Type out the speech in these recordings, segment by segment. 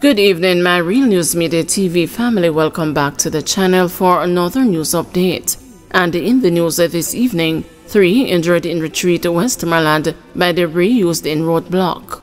Good evening, my Real News Media TV family. Welcome back to the channel for another news update. And in the news this evening, 3 injured in retreat to Westmoreland by debris used in roadblock.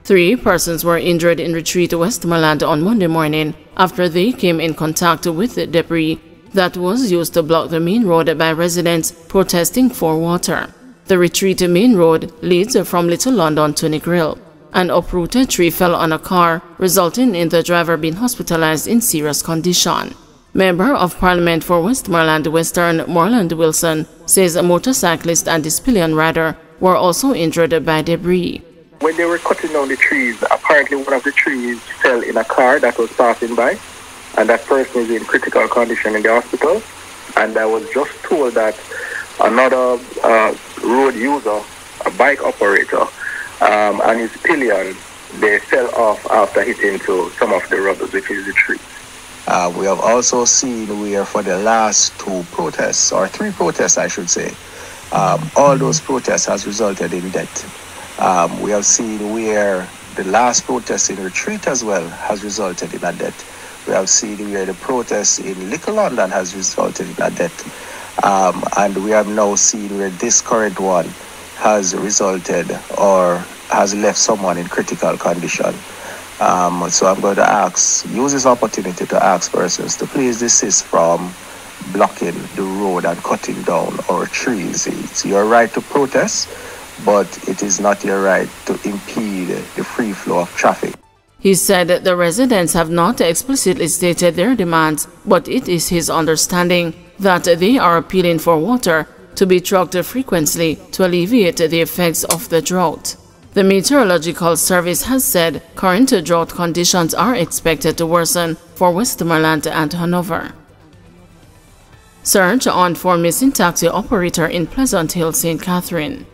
3 persons were injured in retreat to Westmoreland on Monday morning after they came in contact with the debris that was used to block the main road by residents protesting for water. The retreat main road leads from Little London to Negril. An uprooted tree fell on a car, resulting in the driver being hospitalized in serious condition. Member of Parliament for Westmoreland Western Morland Wilson says a motorcyclist and his pillion rider were also injured by debris. When they were cutting down the trees, apparently one of the trees fell in a car that was passing by, and that person is in critical condition in the hospital. And I was just told that another road user, a bike operator, and his pillion, they fell off after hitting to some of the rubbers, which is the trees. We have also seen where for the last 2 protests, or 3 protests I should say, all those protests has resulted in death. We have seen where the last protest in retreat as well has resulted in a death. We have seen where the protest in Little London has resulted in a death. And we have now seen where this current one has resulted or has left someone in critical condition. So I'm going to use this opportunity to ask persons to please desist from blocking the road and cutting down our trees. It's your right to protest, but it is not your right to impede the free flow of traffic. He said that the residents have not explicitly stated their demands, but it is his understanding that they are appealing for water to be trucked frequently to alleviate the effects of the drought. The Meteorological Service has said current drought conditions are expected to worsen for Westmoreland and Hanover. Search on for missing taxi operator in Pleasant Hill, St. Catherine.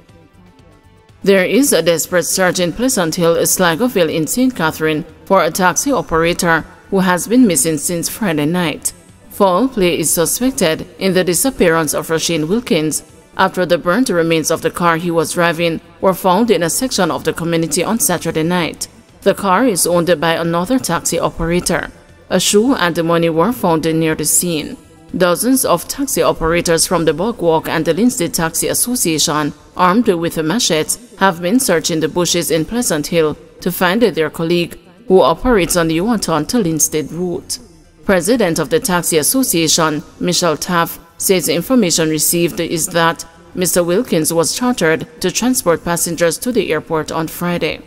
There is a desperate search in Pleasant Hill, Sligoville in St. Catherine for a taxi operator who has been missing since Friday night. Foul play is suspected in the disappearance of Rasheen Wilkins after the burnt remains of the car he was driving were found in a section of the community on Saturday night. The car is owned by another taxi operator. A shoe and money were found near the scene. Dozens of taxi operators from the Bogwalk and the Linstead Taxi Association, armed with machetes, have been searching the bushes in Pleasant Hill to find their colleague who operates on the Yuaton to Linstead route. President of the Taxi Association, Michelle Taff, says the information received is that Mr. Wilkins was chartered to transport passengers to the airport on Friday.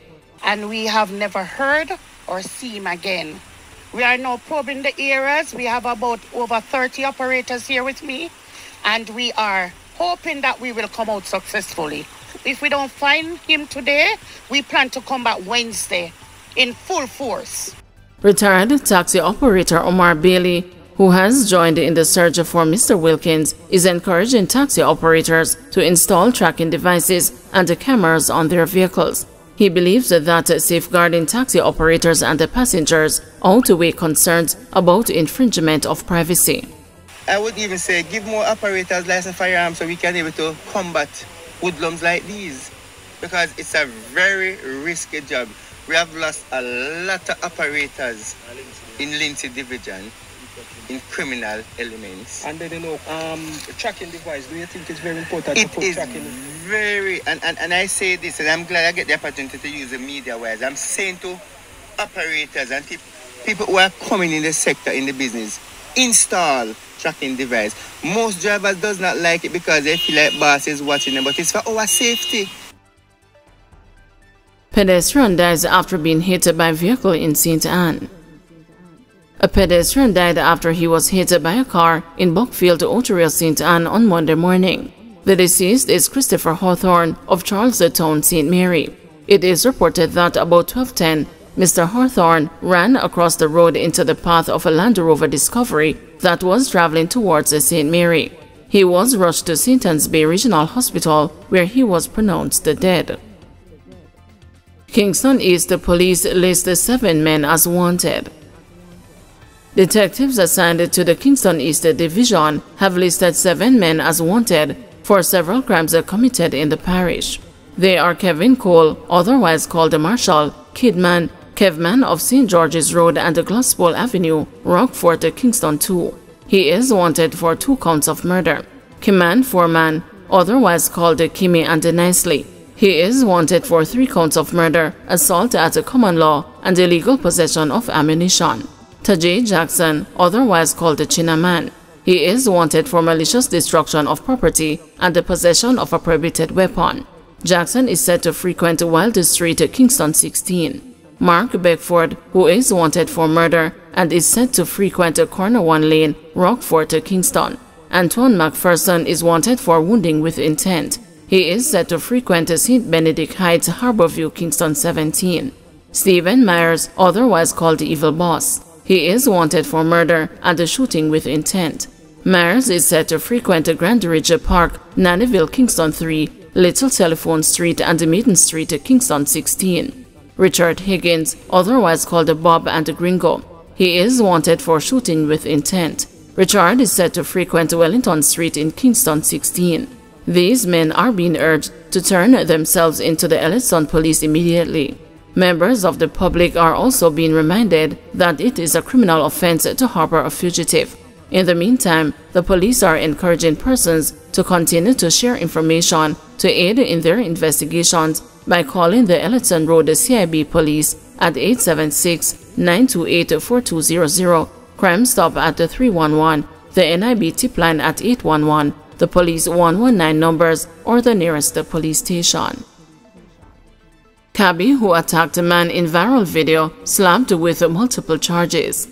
And we have never heard or seen him again. We are now probing the areas. We have about over 30 operators here with me, and we are hoping that we will come out successfully. If we don't find him today, we plan to come back Wednesday in full force. Retired taxi operator Omar Bailey, who has joined in the search for Mr. Wilkins, is encouraging taxi operators to install tracking devices and cameras on their vehicles. He believes that safeguarding taxi operators and the passengers outweigh concerns about infringement of privacy. I would even say give more operators licensed firearms so we can be able to combat hoodlums like these, because it's a very risky job. We have lost a lot of operators in Lindsay Division in criminal elements. And then, tracking device, do you think it's very important to put tracking? Very, and I say this, and I'm glad I get the opportunity to use the media-wise. I'm saying to operators and people who are coming in the sector, in the business, install tracking device. Most drivers does not like it because they feel like boss is watching them, but it's for our safety. Pedestrian dies after being hit by a vehicle in St. Anne. A pedestrian died after he was hit by a car in Buckfield, Ottario, St. Anne on Monday morning. The deceased is Christopher Hawthorne of Charlestown, St. Mary. It is reported that about 12:10, Mr. Hawthorne ran across the road into the path of a Land Rover Discovery that was traveling towards St. Mary. He was rushed to St. Anne's Bay Regional Hospital, where he was pronounced dead. Kingston East police list 7 men as wanted. Detectives assigned to the Kingston East Division have listed 7 men as wanted for several crimes committed in the parish. They are Kevin Cole, otherwise called Marshall, Kidman, Kevman of St. George's Road and Glasspool Avenue, Rockfort, Kingston 2. He is wanted for 2 counts of murder. Kiman Foreman, otherwise called Kimmy and Nicely. He is wanted for 3 counts of murder, assault at common law, and illegal possession of ammunition. Tajay Jackson, otherwise called Chinaman. He is wanted for malicious destruction of property and the possession of a prohibited weapon. Jackson is said to frequent Wilder Street, Kingston 16. Mark Beckford, who is wanted for murder and is said to frequent Corner 1 Lane, Rockfort, Kingston. Antoine McPherson is wanted for wounding with intent. He is said to frequent St. Benedict Heights, Harborview, Kingston 17. Stephen Myers, otherwise called Evil Boss. He is wanted for murder and shooting with intent. Myers is said to frequent Grand Ridge Park, Nannyville, Kingston 3, Little Telephone Street and Maiden Street, Kingston 16. Richard Higgins, otherwise called Bob and Gringo. He is wanted for shooting with intent. Richard is said to frequent Wellington Street in Kingston 16. These men are being urged to turn themselves into the Elliston Police immediately. Members of the public are also being reminded that it is a criminal offense to harbor a fugitive. In the meantime, the police are encouraging persons to continue to share information to aid in their investigations by calling the Elliston Road CIB Police at 876-928-4200, Crime Stop at 311, the NIB tip line at 811, the police 119 numbers, or the nearest police station. Cabbie who attacked a man in viral video slapped with multiple charges.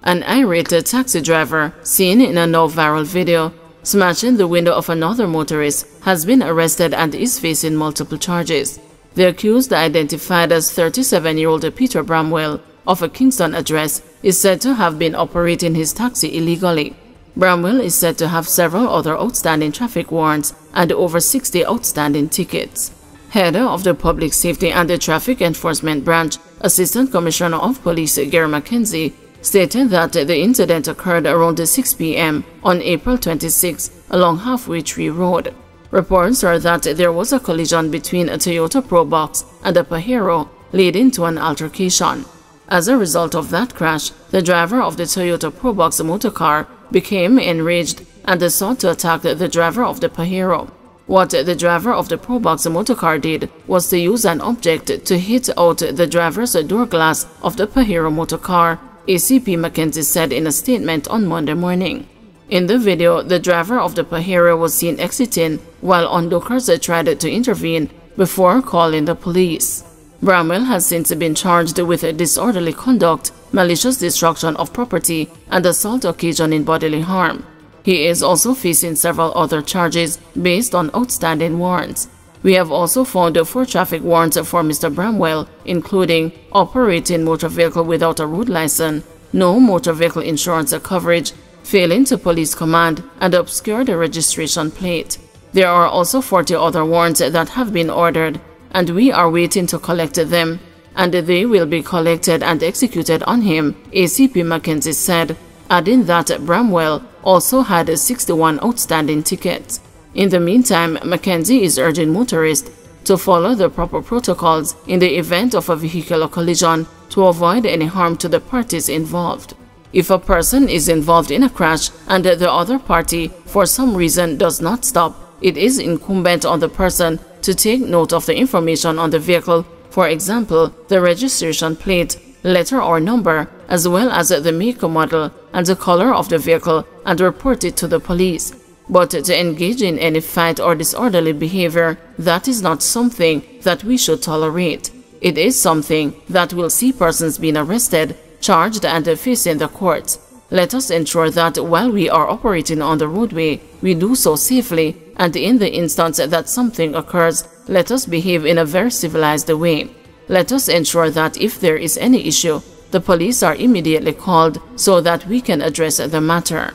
An irate taxi driver, seen in a now viral video, smashing the window of another motorist, has been arrested and is facing multiple charges. The accused, identified as 37-year-old Peter Bramwell, of a Kingston address, is said to have been operating his taxi illegally. Bramwell is said to have several other outstanding traffic warrants and over 60 outstanding tickets. Head of the Public Safety and the Traffic Enforcement Branch, Assistant Commissioner of Police Gary McKenzie, stated that the incident occurred around 6 p.m. on April 26 along Halfway Tree Road. Reports are that there was a collision between a Toyota Probox and a Pajero, leading to an altercation. As a result of that crash, the driver of the Toyota Probox motorcar became enraged and sought to attack the driver of the Pajero. What the driver of the Probox motorcar did was to use an object to hit out the driver's door glass of the Pajero motorcar, ACP McKenzie said in a statement on Monday morning. In the video, the driver of the Pajero was seen exiting while onlookers tried to intervene before calling the police. Bramwell has since been charged with disorderly conduct, malicious destruction of property, and assault occasioning bodily harm. He is also facing several other charges based on outstanding warrants. We have also found 4 traffic warrants for Mr. Bramwell, including operating motor vehicle without a road license, no motor vehicle insurance coverage, failing to police command, and obscure the registration plate. There are also 40 other warrants that have been ordered, and we are waiting to collect them, and they will be collected and executed on him, ACP McKenzie said, adding that Bramwell also had 61 outstanding tickets. In the meantime, McKenzie is urging motorists to follow the proper protocols in the event of a vehicular collision to avoid any harm to the parties involved. If a person is involved in a crash and the other party for some reason does not stop, it is incumbent on the person to take note of the information on the vehicle, for example, the registration plate, letter or number, as well as the make, model, and the color of the vehicle, and report it to the police. But to engage in any fight or disorderly behavior, that is not something that we should tolerate. It is something that will see persons being arrested, charged, and facing the courts. Let us ensure that while we are operating on the roadway, we do so safely, and in the instance that something occurs, let us behave in a very civilized way. Let us ensure that if there is any issue, the police are immediately called so that we can address the matter.